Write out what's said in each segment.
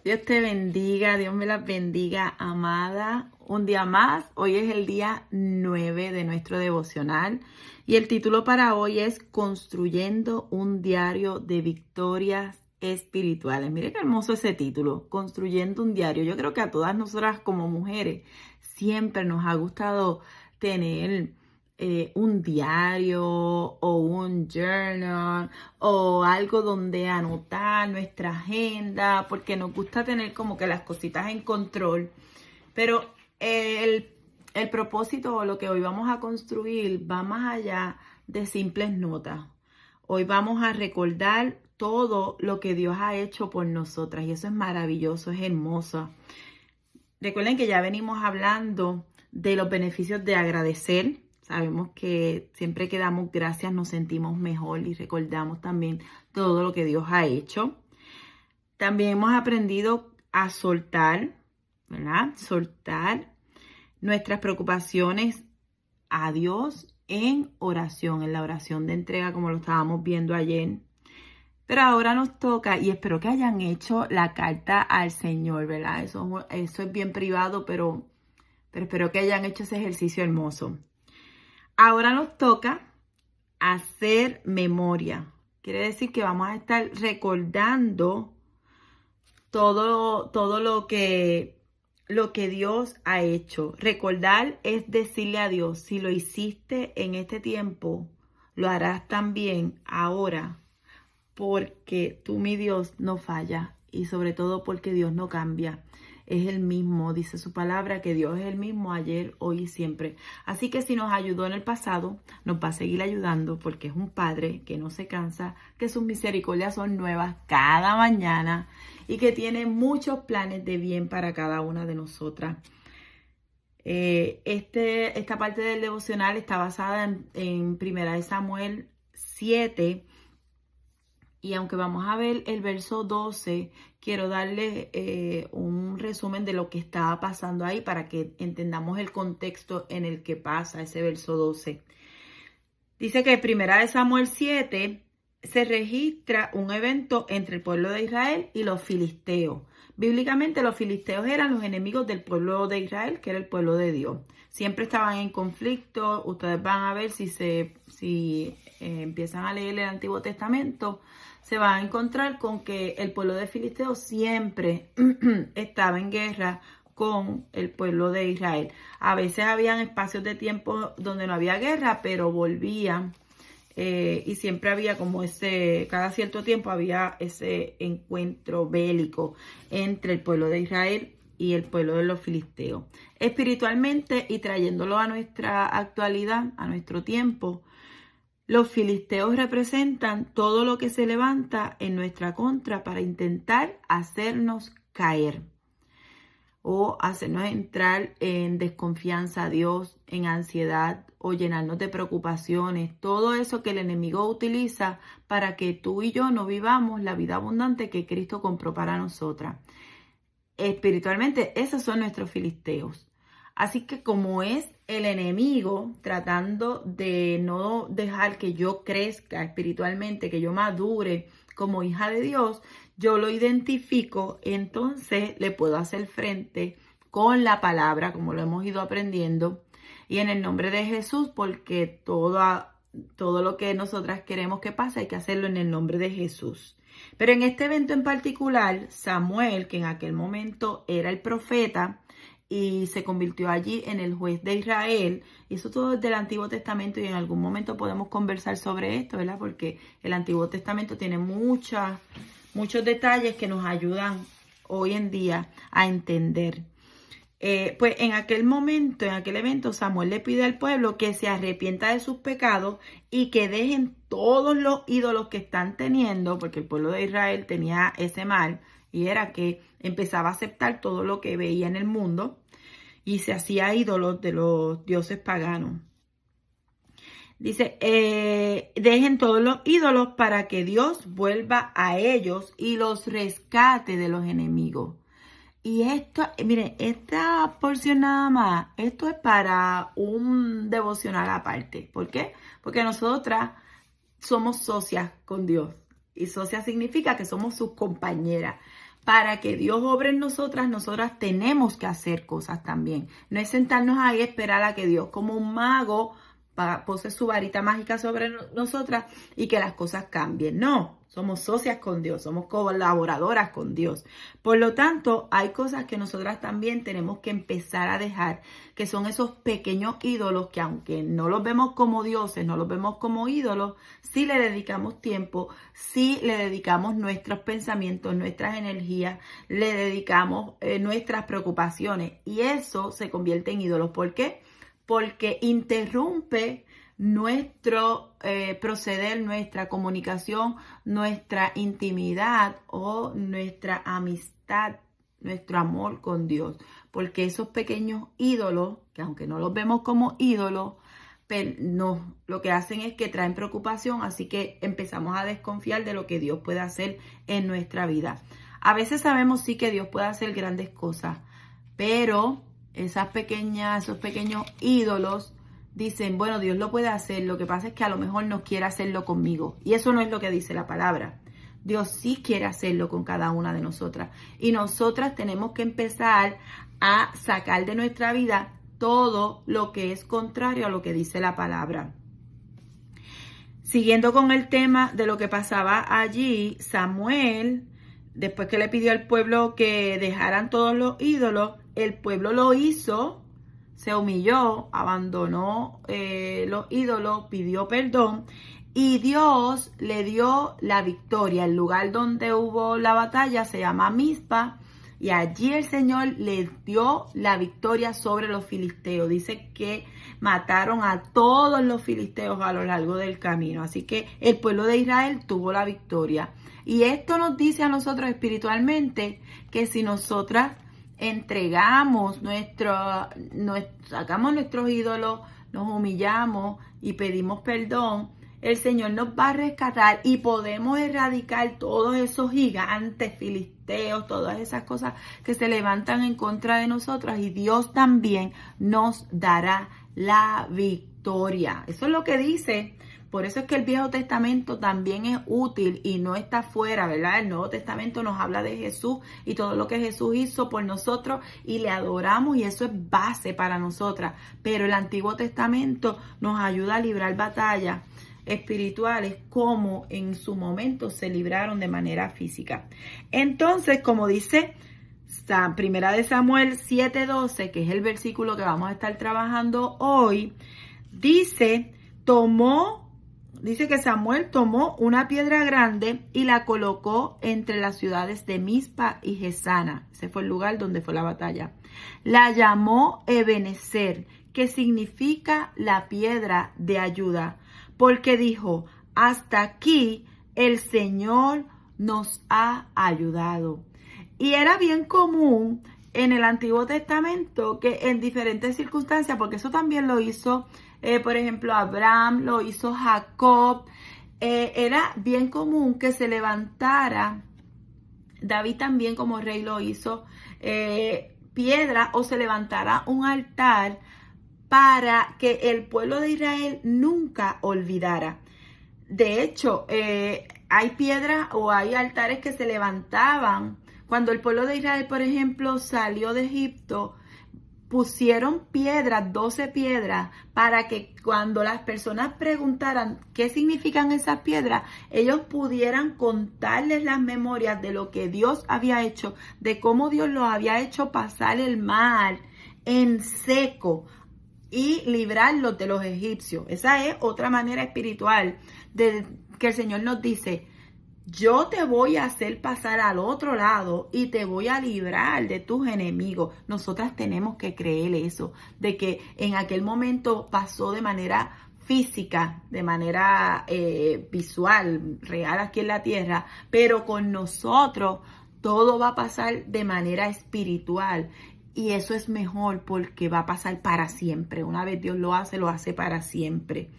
Dios te bendiga, Dios me las bendiga, amada. Un día más, hoy es el día 9 de nuestro devocional y el título para hoy es Construyendo un diario de victorias espirituales. Mire qué hermoso ese título, Construyendo un diario. Yo creo que a todas nosotras como mujeres siempre nos ha gustado tener un diario o un journal o algo donde anotar nuestra agenda, porque nos gusta tener como que las cositas en control. Pero el propósito o lo que hoy vamos a construir va más allá de simples notas. Hoy vamos a recordar todo lo que Dios ha hecho por nosotras y eso es maravilloso, es hermoso. Recuerden que ya venimos hablando de los beneficios de agradecer. Sabemos que siempre que damos gracias nos sentimos mejor y recordamos también todo lo que Dios ha hecho. También hemos aprendido a soltar, ¿verdad? Soltar nuestras preocupaciones a Dios en oración, en la oración de entrega, como lo estábamos viendo ayer. Pero ahora nos toca, y espero que hayan hecho la carta al Señor, ¿verdad? Eso es bien privado, pero espero que hayan hecho ese ejercicio hermoso. Ahora nos toca hacer memoria. Quiere decir que vamos a estar recordando todo lo que Dios ha hecho. Recordar es decirle a Dios, si lo hiciste en este tiempo, lo harás también ahora, porque tú, mi Dios, no falla y sobre todo porque Dios no cambia. Es el mismo, dice su palabra, que Dios es el mismo ayer, hoy y siempre. Así que si nos ayudó en el pasado, nos va a seguir ayudando porque es un Padre que no se cansa, que sus misericordias son nuevas cada mañana y que tiene muchos planes de bien para cada una de nosotras. Esta parte del devocional está basada en 1 Samuel 7. Y aunque vamos a ver el verso 12, quiero darle un resumen de lo que estaba pasando ahí para que entendamos el contexto en el que pasa ese verso 12. Dice que en 1 Samuel 7 se registra un evento entre el pueblo de Israel y los filisteos. Bíblicamente los filisteos eran los enemigos del pueblo de Israel, que era el pueblo de Dios. Siempre estaban en conflicto. Ustedes van a ver si empiezan a leer el Antiguo Testamento, se van a encontrar con que el pueblo de Filisteo siempre estaba en guerra con el pueblo de Israel. A veces habían espacios de tiempo donde no había guerra, pero volvían y siempre había como cada cierto tiempo había ese encuentro bélico entre el pueblo de Israel y el pueblo de los filisteos. Espiritualmente y trayéndolo a nuestra actualidad, a nuestro tiempo, los filisteos representan todo lo que se levanta en nuestra contra para intentar hacernos caer o hacernos entrar en desconfianza a Dios, en ansiedad o llenarnos de preocupaciones. Todo eso que el enemigo utiliza para que tú y yo no vivamos la vida abundante que Cristo compró para nosotras. Espiritualmente, esos son nuestros filisteos. Así que como es el enemigo tratando de no dejar que yo crezca espiritualmente, que yo madure como hija de Dios, yo lo identifico, entonces le puedo hacer frente con la palabra, como lo hemos ido aprendiendo, y en el nombre de Jesús, porque todo lo que nosotras queremos que pase hay que hacerlo en el nombre de Jesús. Pero en este evento en particular, Samuel, que en aquel momento era el profeta, y se convirtió allí en el juez de Israel. Y eso todo es del Antiguo Testamento y en algún momento podemos conversar sobre esto, ¿verdad? Porque el Antiguo Testamento tiene muchos detalles que nos ayudan hoy en día a entender. Pues en aquel momento, en aquel evento, Samuel le pide al pueblo que se arrepienta de sus pecados y que dejen todos los ídolos que están teniendo, porque el pueblo de Israel tenía ese mal y era que empezaba a aceptar todo lo que veía en el mundo y se hacía ídolos de los dioses paganos. Dice, dejen todos los ídolos para que Dios vuelva a ellos y los rescate de los enemigos. Y esto, miren, esta porción nada más, esto es para un devocional aparte. ¿Por qué? Porque nosotras somos socias con Dios. Y socia significa que somos sus compañeras. para que Dios obre en nosotras, nosotras tenemos que hacer cosas también. No es sentarnos ahí y esperar a que Dios, como un mago, pose su varita mágica sobre nosotras y que las cosas cambien. No, somos socias con Dios, somos colaboradoras con Dios. Por lo tanto, hay cosas que nosotras también tenemos que empezar a dejar, que son esos pequeños ídolos que aunque no los vemos como dioses, no los vemos como ídolos, sí le dedicamos tiempo, sí le dedicamos nuestros pensamientos, nuestras energías, le dedicamos nuestras preocupaciones y eso se convierte en ídolos. ¿Por qué? Porque interrumpe nuestro proceder, nuestra comunicación, nuestra intimidad o nuestra amistad, nuestro amor con Dios. Porque esos pequeños ídolos, que aunque no los vemos como ídolos, no, lo que hacen es que traen preocupación, así que empezamos a desconfiar de lo que Dios puede hacer en nuestra vida. A veces sabemos sí que Dios puede hacer grandes cosas, pero esos pequeños ídolos dicen, bueno, Dios lo puede hacer, lo que pasa es que a lo mejor no quiere hacerlo conmigo. Y eso no es lo que dice la palabra. Dios sí quiere hacerlo con cada una de nosotras. Y nosotras tenemos que empezar a sacar de nuestra vida todo lo que es contrario a lo que dice la palabra. Siguiendo con el tema de lo que pasaba allí, Samuel, después que le pidió al pueblo que dejaran todos los ídolos, el pueblo lo hizo, se humilló, abandonó los ídolos, pidió perdón y Dios le dio la victoria. El lugar donde hubo la batalla se llama Mizpa y allí el Señor le dio la victoria sobre los filisteos. Dice que mataron a todos los filisteos a lo largo del camino. Así que el pueblo de Israel tuvo la victoria. Y esto nos dice a nosotros espiritualmente que si nosotras entregamos sacamos nuestros ídolos, nos humillamos y pedimos perdón, el Señor nos va a rescatar y podemos erradicar todos esos gigantes filisteos, todas esas cosas que se levantan en contra de nosotras y Dios también nos dará la victoria. Eso es lo que dice. Por eso es que el Viejo Testamento también es útil y no está fuera, ¿verdad? El Nuevo Testamento nos habla de Jesús y todo lo que Jesús hizo por nosotros y le adoramos y eso es base para nosotras. Pero el Antiguo Testamento nos ayuda a librar batallas espirituales como en su momento se libraron de manera física. Entonces, como dice Primera de Samuel 7:12, que es el versículo que vamos a estar trabajando hoy, dice que Samuel tomó una piedra grande y la colocó entre las ciudades de Mizpa y Gesana. Ese fue el lugar donde fue la batalla. La llamó Ebenezer, que significa la piedra de ayuda, porque dijo, hasta aquí el Señor nos ha ayudado. Y era bien común en el Antiguo Testamento que en diferentes circunstancias, porque eso también lo hizo por ejemplo, Abraham, lo hizo Jacob. Era bien común que se levantara, David también como rey lo hizo, piedra o se levantara un altar para que el pueblo de Israel nunca olvidara. De hecho, hay piedras o hay altares que se levantaban cuando el pueblo de Israel, por ejemplo, salió de Egipto. Pusieron piedras, 12 piedras, para que cuando las personas preguntaran qué significan esas piedras, ellos pudieran contarles las memorias de lo que Dios había hecho, de cómo Dios los había hecho pasar el mar en seco y librarlos de los egipcios. Esa es otra manera espiritual de que el Señor nos dice, yo te voy a hacer pasar al otro lado y te voy a librar de tus enemigos. Nosotras tenemos que creer eso, de que en aquel momento pasó de manera física, de manera visual, real aquí en la tierra, pero con nosotros todo va a pasar de manera espiritual. Y eso es mejor porque va a pasar para siempre. Una vez Dios lo hace para siempre.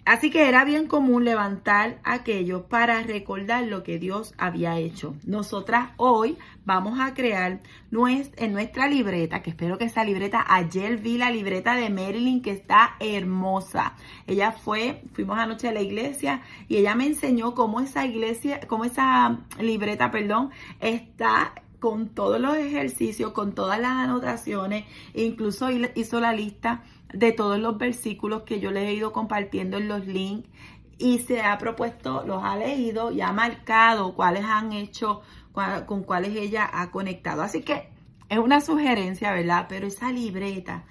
Así que era bien común levantar aquello para recordar lo que Dios había hecho. Nosotras hoy vamos a crear en nuestra libreta, que espero que esa libreta, ayer vi la libreta de Marilyn que está hermosa. Fuimos anoche a la iglesia y ella me enseñó cómo esa libreta, está con todos los ejercicios, con todas las anotaciones, e incluso hizo la lista de todos los versículos que yo les he ido compartiendo en los links y se ha propuesto, los ha leído y ha marcado cuáles han hecho, con cuáles ella ha conectado. Así que es una sugerencia, ¿verdad? Pero esa libreta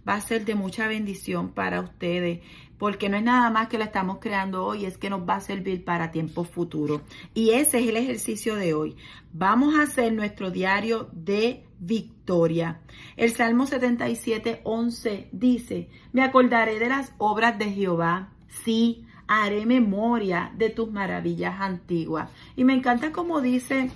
va a ser de mucha bendición para ustedes, porque no es nada más que la estamos creando hoy, es que nos va a servir para tiempos futuros. Y ese es el ejercicio de hoy. Vamos a hacer nuestro diario de victoria. El Salmo 77:11 dice: me acordaré de las obras de Jehová, sí, haré memoria de tus maravillas antiguas. Y me encanta como dice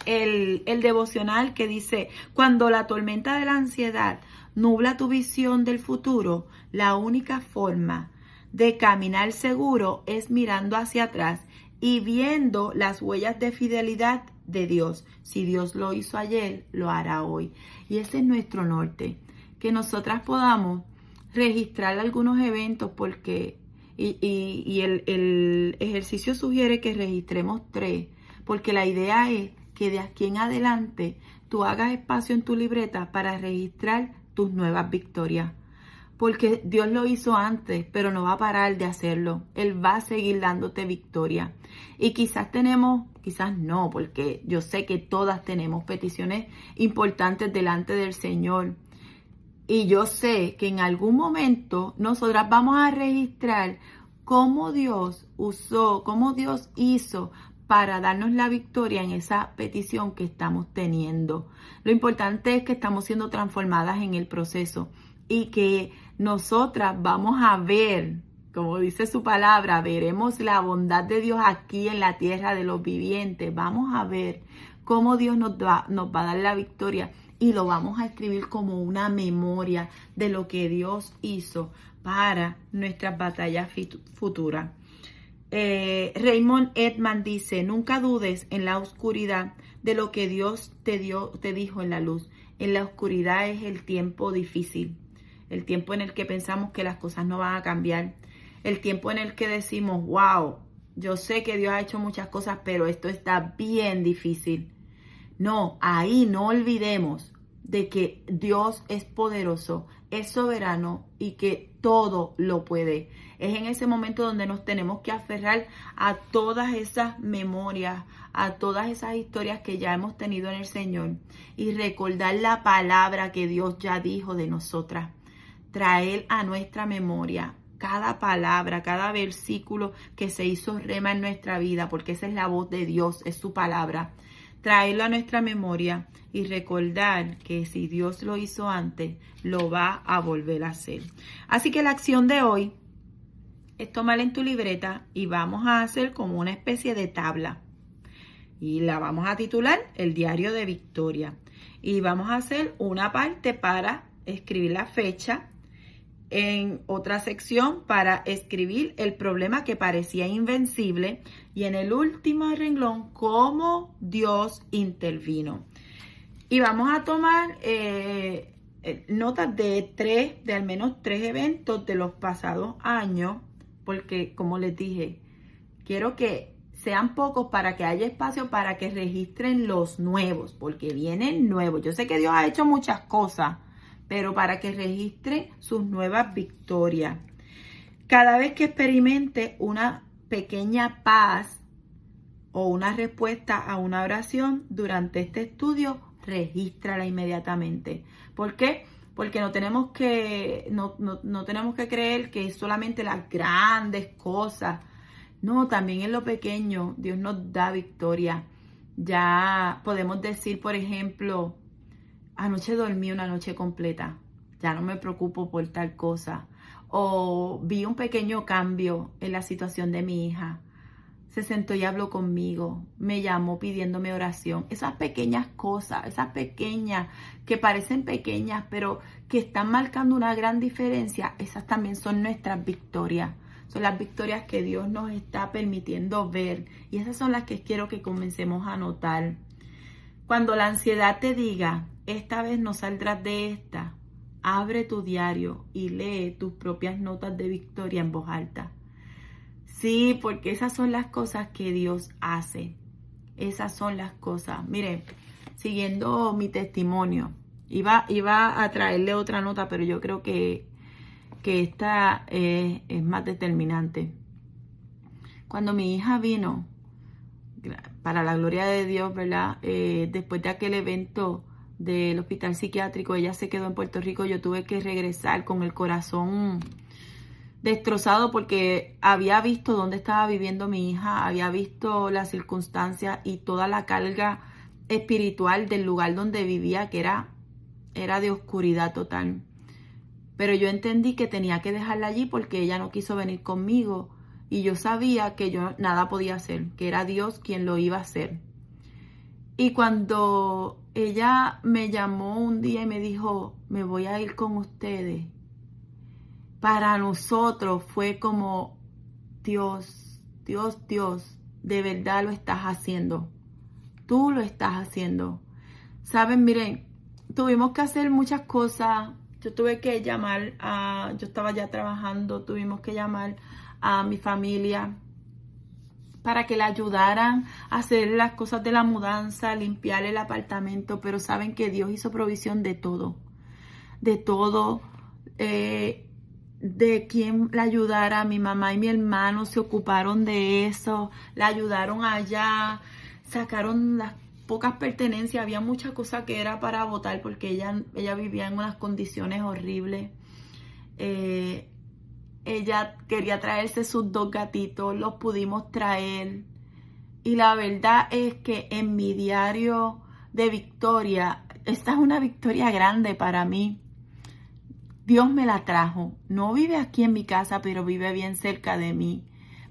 el devocional, que dice: cuando la tormenta de la ansiedad nubla tu visión del futuro, la única forma de caminar seguro es mirando hacia atrás y viendo las huellas de fidelidad de Dios. Si Dios lo hizo ayer, lo hará hoy. Y ese es nuestro norte, que nosotras podamos registrar algunos eventos, porque el ejercicio sugiere que registremos 3, porque la idea es que de aquí en adelante tú hagas espacio en tu libreta para registrar tus nuevas victorias. Porque Dios lo hizo antes, pero no va a parar de hacerlo. Él va a seguir dándote victoria. Y quizás no, porque yo sé que todas tenemos peticiones importantes delante del Señor. Y yo sé que en algún momento nosotras vamos a registrar cómo Dios hizo para darnos la victoria en esa petición que estamos teniendo. Lo importante es que estamos siendo transformadas en el proceso y que nosotras vamos a ver, como dice su palabra, veremos la bondad de Dios aquí en la tierra de los vivientes. Vamos a ver cómo Dios nos va a dar la victoria y lo vamos a escribir como una memoria de lo que Dios hizo para nuestras batallas futuras. Raymond Edman dice: nunca dudes en la oscuridad de lo que Dios te dijo en la luz. En la oscuridad es el tiempo difícil, el tiempo en el que pensamos que las cosas no van a cambiar, el tiempo en el que decimos: wow, yo sé que Dios ha hecho muchas cosas, pero esto está bien difícil. No, ahí no olvidemos de que Dios es poderoso, es soberano y que todo lo puede. Es en ese momento donde nos tenemos que aferrar a todas esas memorias, a todas esas historias que ya hemos tenido en el Señor y recordar la palabra que Dios ya dijo de nosotras. Traer a nuestra memoria cada palabra, cada versículo que se hizo rema en nuestra vida, porque esa es la voz de Dios, es su palabra. Traerlo a nuestra memoria y recordar que si Dios lo hizo antes, lo va a volver a hacer. Así que la acción de hoy es tomar en tu libreta y vamos a hacer como una especie de tabla. Y la vamos a titular El Diario de Victoria. Y vamos a hacer una parte para escribir la fecha, en otra sección para escribir el problema que parecía invencible y en el último renglón cómo Dios intervino. Y vamos a tomar notas de al menos 3 eventos de los pasados años, porque como les dije, quiero que sean pocos para que haya espacio para que registren los nuevos, porque vienen nuevos. Yo sé que Dios ha hecho muchas cosas, pero para que registre sus nuevas victorias. Cada vez que experimente una pequeña paz o una respuesta a una oración durante este estudio, regístrala inmediatamente. ¿Por qué? Porque no tenemos que creer que es solamente las grandes cosas. No, también en lo pequeño Dios nos da victoria. Ya podemos decir, por ejemplo, anoche dormí una noche completa, ya no me preocupo por tal cosa. O vi un pequeño cambio en la situación de mi hija. se sentó y habló conmigo, me llamó pidiéndome oración. Esas pequeñas cosas, esas pequeñas que parecen pequeñas, pero que están marcando una gran diferencia, esas también son nuestras victorias. Son las victorias que Dios nos está permitiendo ver. Y esas son las que quiero que comencemos a notar. Cuando la ansiedad te diga, esta vez no saldrás de esta, abre tu diario y lee tus propias notas de victoria en voz alta. Sí, porque esas son las cosas que Dios hace. Esas son las cosas. Miren, siguiendo mi testimonio, iba a traerle otra nota, pero yo creo que esta es más determinante. Cuando mi hija vino, para la gloria de Dios, ¿verdad? Después de aquel evento del hospital psiquiátrico, ella se quedó en Puerto Rico, yo tuve que regresar con el corazón destrozado porque había visto dónde estaba viviendo mi hija, había visto las circunstancias y toda la carga espiritual del lugar donde vivía, que era de oscuridad total. Pero yo entendí que tenía que dejarla allí porque ella no quiso venir conmigo y yo sabía que yo nada podía hacer, que era Dios quien lo iba a hacer. Y cuando ella me llamó un día y me dijo, me voy a ir con ustedes, para nosotros fue como, Dios, de verdad lo estás haciendo. Tú lo estás haciendo. Saben, miren, tuvimos que hacer muchas cosas. Yo tuve que llamar yo estaba ya trabajando, tuvimos que llamar a mi familia para que la ayudaran a hacer las cosas de la mudanza, limpiar el apartamento, pero saben que Dios hizo provisión de todo, de quien la ayudara. Mi mamá y mi hermano se ocuparon de eso, la ayudaron allá, sacaron las pocas pertenencias, había muchas cosas que era para botar porque ella vivía en unas condiciones horribles. Ella quería traerse sus 2 gatitos, los pudimos traer. Y la verdad es que en mi diario de victoria, esta es una victoria grande para mí. Dios me la trajo. No vive aquí en mi casa, pero vive bien cerca de mí.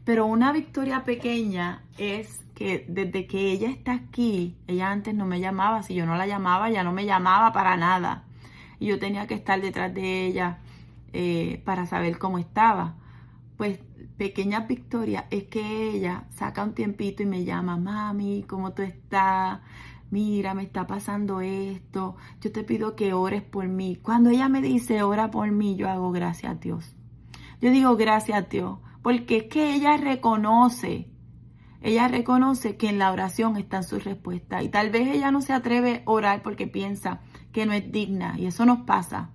Pero una victoria pequeña es que desde que ella está aquí, ella antes no me llamaba. Si yo no la llamaba, ella no me llamaba para nada. Y yo tenía que estar detrás de ella para saber cómo estaba. Pues pequeñas victorias es que ella saca un tiempito y me llama, mami, ¿cómo tú estás? Mira, me está pasando esto, yo te pido que ores por mí. Cuando ella me dice, ora por mí, yo hago gracias a Dios. Yo digo gracias a Dios, porque es que ella reconoce que en la oración están sus respuestas. Y tal vez ella no se atreve a orar porque piensa que no es digna, y eso nos pasa.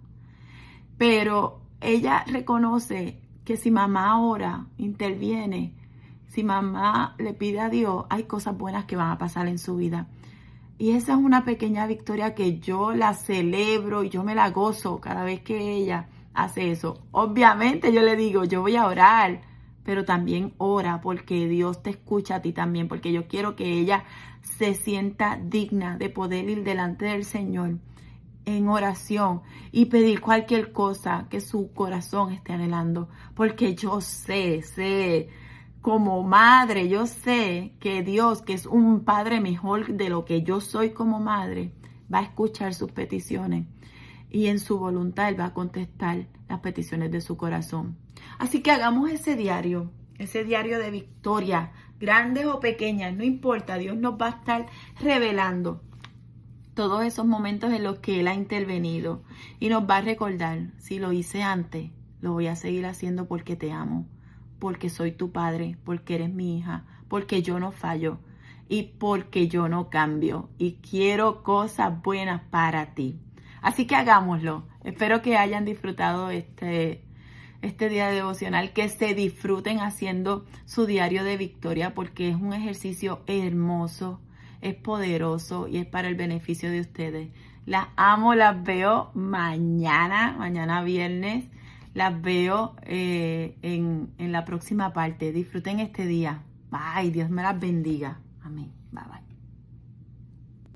Pero ella reconoce que si mamá ora, interviene, si mamá le pide a Dios, hay cosas buenas que van a pasar en su vida. Y esa es una pequeña victoria que yo la celebro y yo me la gozo cada vez que ella hace eso. Obviamente yo le digo, yo voy a orar, pero también ora porque Dios te escucha a ti también, porque yo quiero que ella se sienta digna de poder ir delante del Señor en oración y pedir cualquier cosa que su corazón esté anhelando, porque yo sé, como madre, yo sé que Dios, que es un padre mejor de lo que yo soy como madre, va a escuchar sus peticiones y en su voluntad Él va a contestar las peticiones de su corazón. Así que hagamos ese diario de victoria, grandes o pequeñas, no importa, Dios nos va a estar revelando todos esos momentos en los que Él ha intervenido y nos va a recordar, si lo hice antes, lo voy a seguir haciendo porque te amo, porque soy tu padre, porque eres mi hija, porque yo no fallo y porque yo no cambio y quiero cosas buenas para ti. Así que hagámoslo. Espero que hayan disfrutado este día devocional, que se disfruten haciendo su diario de victoria porque es un ejercicio hermoso, es poderoso y es para el beneficio de ustedes. Las amo, las veo mañana viernes. Las veo en la próxima parte. Disfruten este día. Bye, Dios me las bendiga. Amén. Bye, bye.